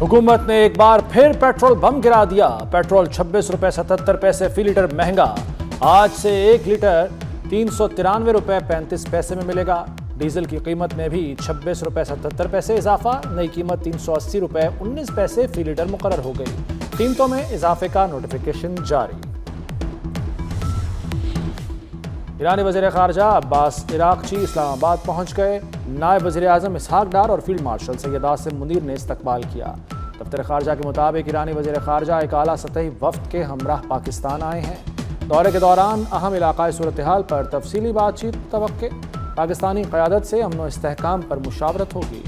हुकूमत ने एक बार फिर पेट्रोल बम गिरा दिया। पेट्रोल 26 रुपए 77 पैसे फी लीटर महंगा। आज से 1 लीटर 393 रुपए 35 पैसे में मिलेगा। डीजल की कीमत में भी 26 रुपए 77 पैसे इजाफा। नई कीमत 380 रुपए 19 पैसे फी लीटर मुकर्रर हो गई। कीमतों में इजाफे का नोटिफिकेशन जारी। ईरानी वज़ीर ख़ारजा अब्बास इराक़ची इस्लामाबाद पहुंच गए। नायब वज़ीर आज़म इसहाक डार और फील्ड मार्शल सैयद आसिम मुनीर ने इस्तकबाल किया। दफ्तर ख़ारजा के मुताबिक ईरानी वज़ीर ख़ारजा एक आला सतही वफ़द के हमराह पाकिस्तान आए हैं। दौरे के दौरान अहम इलाक़ाई सूरत हाल पर तफसीली बातचीत तवक्के। पाकिस्तानी क़यादत से अमन व इस्तेहकाम पर मुशावरत होगी।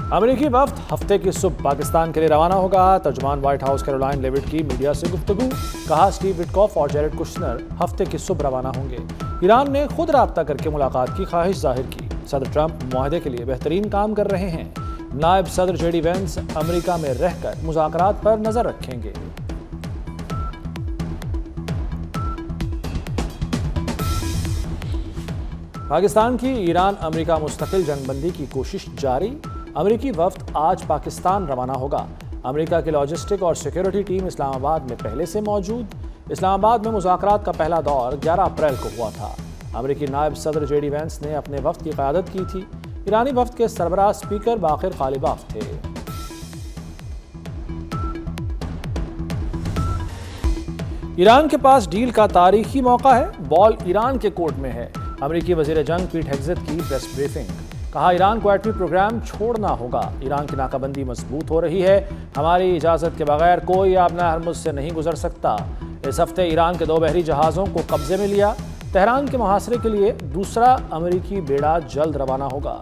अमेरिकी वफ़द हफ्ते की सुबह पाकिस्तान के लिए रवाना होगा। तर्जुमान व्हाइट हाउस कैरोलाइन लेविट की मीडिया से गुफ्तगू। कहा स्टीव विटकॉफ और जैरेड कुश्नर हफ्ते की सुबह रवाना होंगे। ईरान ने खुद राब्ता करके मुलाकात की ख्वाहिश जाहिर की। सदर ट्रंप मुआहदे के लिए बेहतरीन काम कर रहे हैं। नायब सदर जेडी वेंस अमेरिका में रहकर मुज़ाकरात पर नजर रखेंगे। पाकिस्तान की ईरान अमेरिका मुस्तकिल जंगबंदी की कोशिश जारी। अमेरिकी वफ़द आज पाकिस्तान रवाना होगा। अमेरिका की लॉजिस्टिक और सिक्योरिटी टीम इस्लामाबाद में पहले से मौजूद। इस्लामाबाद में मुज़ाकरात का पहला दौर 11 अप्रैल को हुआ था। अमेरिकी नायब सदर जेडी वेंस ने अपने वफ़द की क़यादत की थी। ईरानी वफ़द के सरबराह स्पीकर बाक़िर ग़ालिबाफ थे। ईरान के पास डील का तारीखी मौका है। बॉल ईरान के कोर्ट में है। अमेरिकी वज़ीर जंग पीट हेग्ज़ेत की प्रेस ब्रीफिंग। कहा ईरान को एटमी प्रोग्राम छोड़ना होगा। ईरान की नाकाबंदी मजबूत हो रही है। हमारी इजाज़त के बगैर कोई आबना हरमुज़ से नहीं गुजर सकता। इस हफ्ते ईरान के 2 बहरी जहाज़ों को कब्जे में लिया। तेहरान के मुहासरे के लिए दूसरा अमेरिकी बेड़ा जल्द रवाना होगा।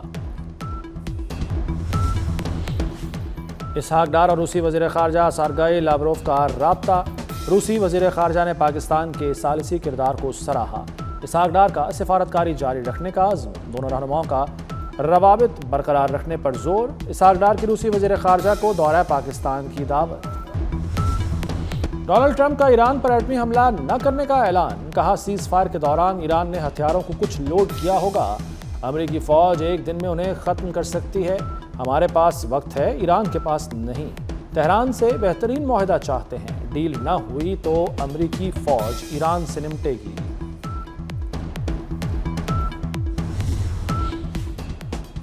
इसहाक डार और रूसी वज़ीर ख़ारजा सरगई लावरोव का राब्ता। रूसी वज़ीर ख़ारजा ने पाकिस्तान के सालिसी किरदार को सराहा। इसहाक डार का सिफारतकारी जारी रखने का अज़्म। दोनों रहनुमाओं का रवाबित बरकरार रखने पर जोर। इसहाक डार की रूसी वज़ीर ख़ारजा को दौरा पाकिस्तान की दावत। डोनाल्ड ट्रंप का ईरान पर एटमी हमला न करने का ऐलान। कहा सीज़ फायर के दौरान ईरान ने हथियारों को कुछ लोड किया होगा। अमेरिकी फ़ौज एक दिन में उन्हें ख़त्म कर सकती है। हमारे पास वक्त है, ईरान के पास नहीं। तेहरान से बेहतरीन मुआहदा चाहते हैं। डील न हुई तो अमेरिकी फ़ौज ईरान से निपटेगी।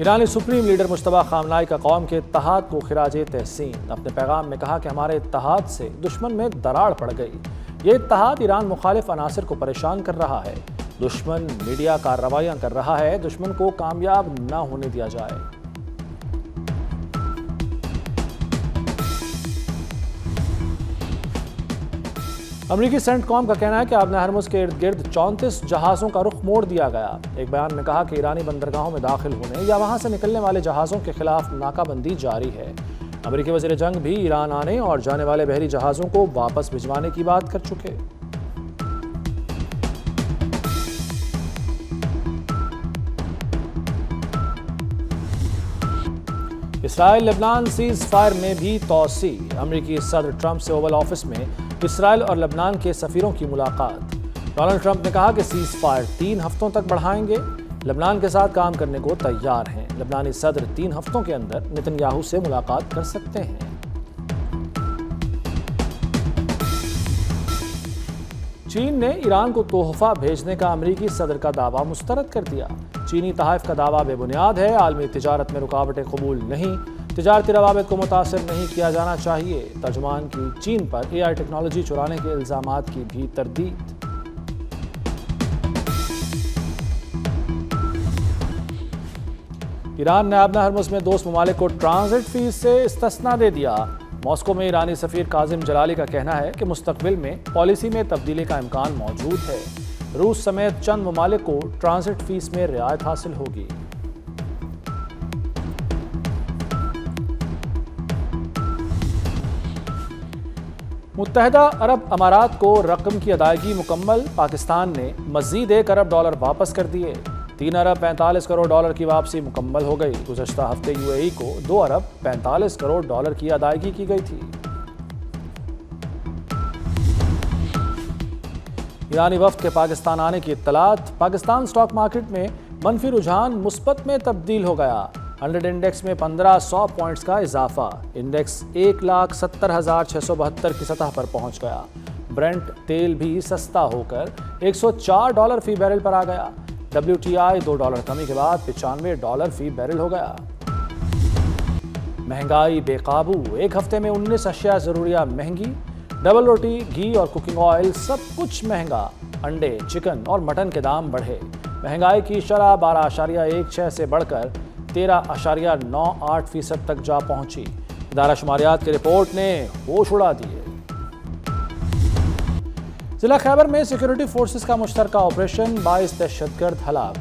ईरानी सुप्रीम लीडर मुश्तबा खामनाई का कौम के इत्तेहाद को खिराजे तहसीन। अपने पैगाम में कहा कि हमारे इत्तेहाद से दुश्मन में दरार पड़ गई। ये इत्तेहाद ईरान मुखालिफ अनासर को परेशान कर रहा है। दुश्मन मीडिया कार्रवाइयाँ कर रहा है। दुश्मन को कामयाब न होने दिया जाए। अमरीकी सेंटकॉम का कहना है कि आबना हरमुज़ के इर्द गिर्द 34 जहाज़ों का रुख मोड़ दिया गया। एक बयान में कहा कि ईरानी बंदरगाहों में दाखिल होने या वहां से निकलने वाले जहाज़ों के खिलाफ नाकाबंदी जारी है। अमरीकी वज़ीर जंग भी ईरान आने और जाने वाले बहरी जहाज़ों को वापस भिजवाने की बात कर चुके। इसराइल लेबनान सीज़ फायर में भी तोसी। अमरीकी सदर ट्रंप से ओवल ऑफिस में इसराइल और लेबनान के सफ़ीरों की मुलाकात। डोनाल्ड ट्रंप ने कहा कि सीज़ फायर 3 हफ्तों तक बढ़ाएंगे। लेबनान के साथ काम करने को तैयार हैं। लेबनानी सदर 3 हफ्तों के अंदर नेतन्याहू से मुलाकात कर सकते हैं। चीन ने ईरान को तोहफा भेजने का अमरीकी सदर का दावा मुस्तरद कर दिया। चीनी तहफ़ का दावा बेबुनियाद है। आलमी तिजारत में रुकावटें कबूल नहीं। तिजारती रवाबित को मुतासिर नहीं किया जाना चाहिए। तर्जुमान की चीन पर AI टेक्नोलॉजी चुराने के इल्ज़ामात की भी तरदीद। ईरान ने आबना हरमुज़ में दोस्त ममालिक को ट्रांजिट फीस से इस्तिस्ना दे दिया। मॉस्को में ईरानी सफ़ीर काजिम जलाली का कहना है कि मुस्तक़बिल में पॉलिसी में तब्दीली का इम्कान मौजूद है। रूस समेत चंद ममालिक को ट्रांजिट फीस में रियायत हासिल होगी। मुत्तहदा अरब अमारात को रकम की अदायगी मुकम्मल। पाकिस्तान ने मज़ीद $1 अरब वापस कर दिए। 3 अरब 45 करोड़ डॉलर की वापसी मुकम्मल हो गई। गुज़श्ता हफ्ते UAE को 2 अरब 45 करोड़ डॉलर की अदायगी की गई थी। ईरानी वफ़द के पाकिस्तान आने की इत्तलात। पाकिस्तान स्टॉक मार्केट में منفی رجحان مثبت میں تبدیل ہو گیا۔ 100 انڈیکس میں 1500 پوائنٹس کا اضافہ، انڈیکس 1,70,672 کی سطح پر پہنچ گیا۔ برنٹ تیل بھی سستا ہو کر $104 فی بیرل پر آ گیا۔ WTI $2 کمی کے بعد $95 فی بیرل ہو گیا۔ مہنگائی بے قابو، ایک ہفتے میں 19 اشیاء ضروریہ مہنگی، ڈبل روٹی، گھی اور کوکنگ آئل سب کچھ مہنگا۔ انڈے، چکن اور مٹن کے دام بڑھے۔ مہنگائی کی شرح 12.16 سے بڑھ کر 13.98% تک جا پہنچی۔ ادارہ شماریات کی رپورٹ نے ہوش اڑا دیے۔ ضلع خیبر میں سیکورٹی فورسز کا مشترکہ آپریشن، 22 دہشت گرد ہلاک۔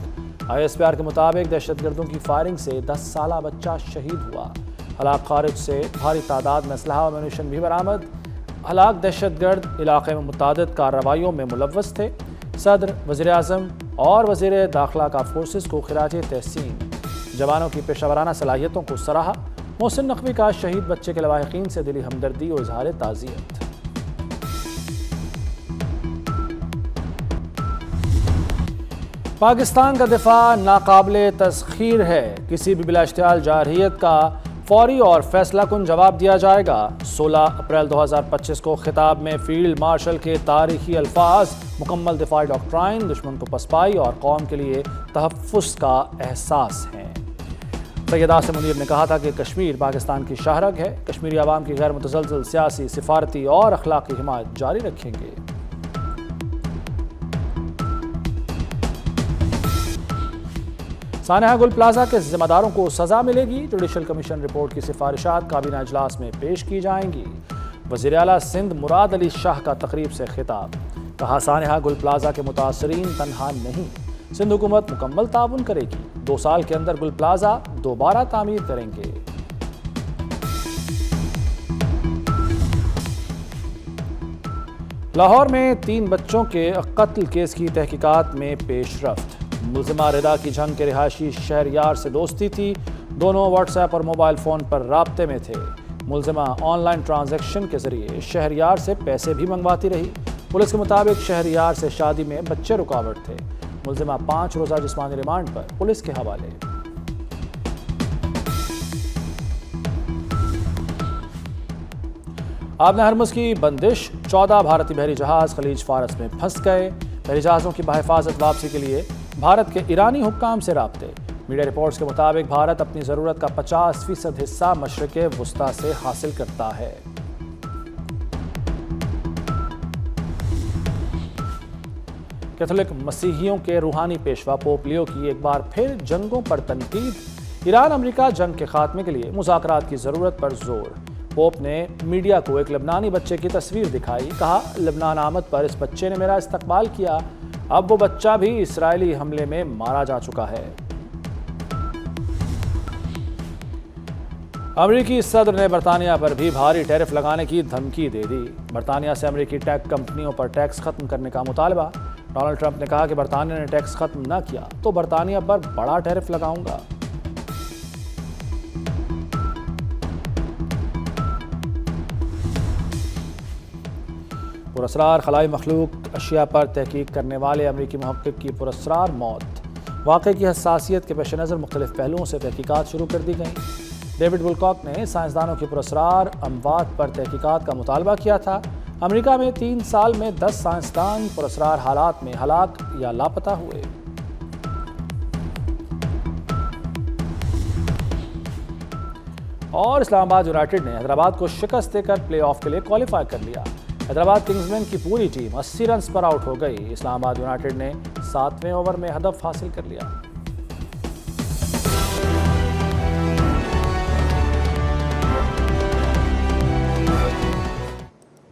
ISPR کے مطابق دہشت گردوں کی فائرنگ سے 10 سالہ بچہ شہید ہوا۔ ہلاک خارج سے بھاری تعداد میں اسلحہ و امونیشن بھی برآمد۔ ہلاک دہشت گرد علاقے میں متعدد کارروائیوں میں ملوث تھے۔ صدر، وزیر اعظم اور وزیر داخلہ کا فورسز کو خراج تحسین، جوانوں کی پیشہ ورانہ صلاحیتوں کو سراہا۔ محسن نقوی کا شہید بچے کے لواحقین سے دلی ہمدردی اور اظہار تعزیت۔ پاکستان کا دفاع ناقابل تسخیر ہے، کسی بھی بلا اشتعال جارحیت کا فوری اور فیصلہ کن جواب دیا جائے گا۔ 16 اپریل 2025 کو خطاب میں فیلڈ مارشل کے تاریخی الفاظ، مکمل دفاعی ڈاکٹرائن، دشمن کو پسپائی اور قوم کے لیے تحفظ کا احساس ہیں۔ سید عاصم منیر نے کہا تھا کہ کشمیر پاکستان کی شاہرگ ہے، کشمیری عوام کی غیر متزلزل سیاسی، سفارتی اور اخلاقی حمایت جاری رکھیں گے۔ سانحہ گل پلازا کے ذمہ داروں کو سزا ملے گی، جوڈیشل کمیشن رپورٹ کی سفارشات کابینہ اجلاس میں پیش کی جائیں گی۔ وزیر اعلیٰ سندھ مراد علی شاہ کا تقریب سے خطاب، کہا سانحہ گل پلازا کے متاثرین تنہا نہیں، سندھ حکومت مکمل تعاون کرے گی، 2 سال کے اندر گل پلازا دوبارہ تعمیر کریں گے۔ لاہور میں 3 بچوں کے قتل کیس کی تحقیقات میں پیش رفت۔ ملزمہ ردا کی جھنگ کے رہائشی شہریار سے دوستی تھی، دونوں واٹس ایپ اور موبائل فون پر رابطے میں تھے۔ ملزمہ آن لائن ٹرانزیکشن کے ذریعے شہریار سے پیسے بھی منگواتی رہی۔ پولیس کے مطابق شہریار سے شادی میں بچے رکاوٹ تھے۔ ملزمہ 5 روزہ جسمانی ریمانڈ پر پولیس کے حوالے۔ آبنہ ہرمز کی بندش، 14 بھارتی بحری جہاز خلیج فارس میں پھنس گئے۔ بحری جہازوں کی بحفاظت واپسی کے لیے بھارت کے ایرانی حکام سے رابطے۔ میڈیا رپورٹس کے مطابق بھارت اپنی ضرورت کا 50% حصہ مشرق وسطیٰ سے حاصل کرتا ہے۔ کیتھولک مسیحیوں کے روحانی پیشوا پوپ لیو کی ایک بار پھر جنگوں پر تنقید، ایران امریکہ جنگ کے خاتمے کے لیے مذاکرات کی ضرورت پر زور۔ پوپ نے میڈیا کو ایک لبنانی بچے کی تصویر دکھائی، کہا لبنان آمد پر اس بچے نے میرا استقبال کیا، اب وہ بچہ بھی اسرائیلی حملے میں مارا جا چکا ہے۔ امریکی صدر نے برطانیہ پر بھی بھاری ٹیرف لگانے کی دھمکی دے دی۔ برطانیہ سے امریکی ٹیک کمپنیوں پر ٹیکس ختم کرنے کا مطالبہ۔ ڈونلڈ ٹرمپ نے کہا کہ برطانیہ نے ٹیکس ختم نہ کیا تو برطانیہ پر بڑا ٹیرف لگاؤں گا۔ پراسرار خلائی مخلوق اشیاء پر تحقیق کرنے والے امریکی محقق کی پراسرار موت۔ واقعے کی حساسیت کے پیش نظر مختلف پہلوؤں سے تحقیقات شروع کر دی گئیں۔ ڈیوڈ ولکاک نے سائنسدانوں کی پراسرار اموات پر تحقیقات کا مطالبہ کیا تھا۔ امریکہ میں 3 سال میں 10 سائنسدان پراسرار حالات میں ہلاک یا لاپتہ ہوئے۔ اور اسلام آباد یونائیٹڈ نے حیدرآباد کو شکست دے کر پلے آف کے لیے کوالیفائی کر لیا۔ حیدرآباد کنگزمین کی پوری ٹیم 80 رنز پر آؤٹ ہو گئی۔ اسلام آباد یونائیٹڈ نے 7ویں اوور میں ہدف حاصل کر لیا۔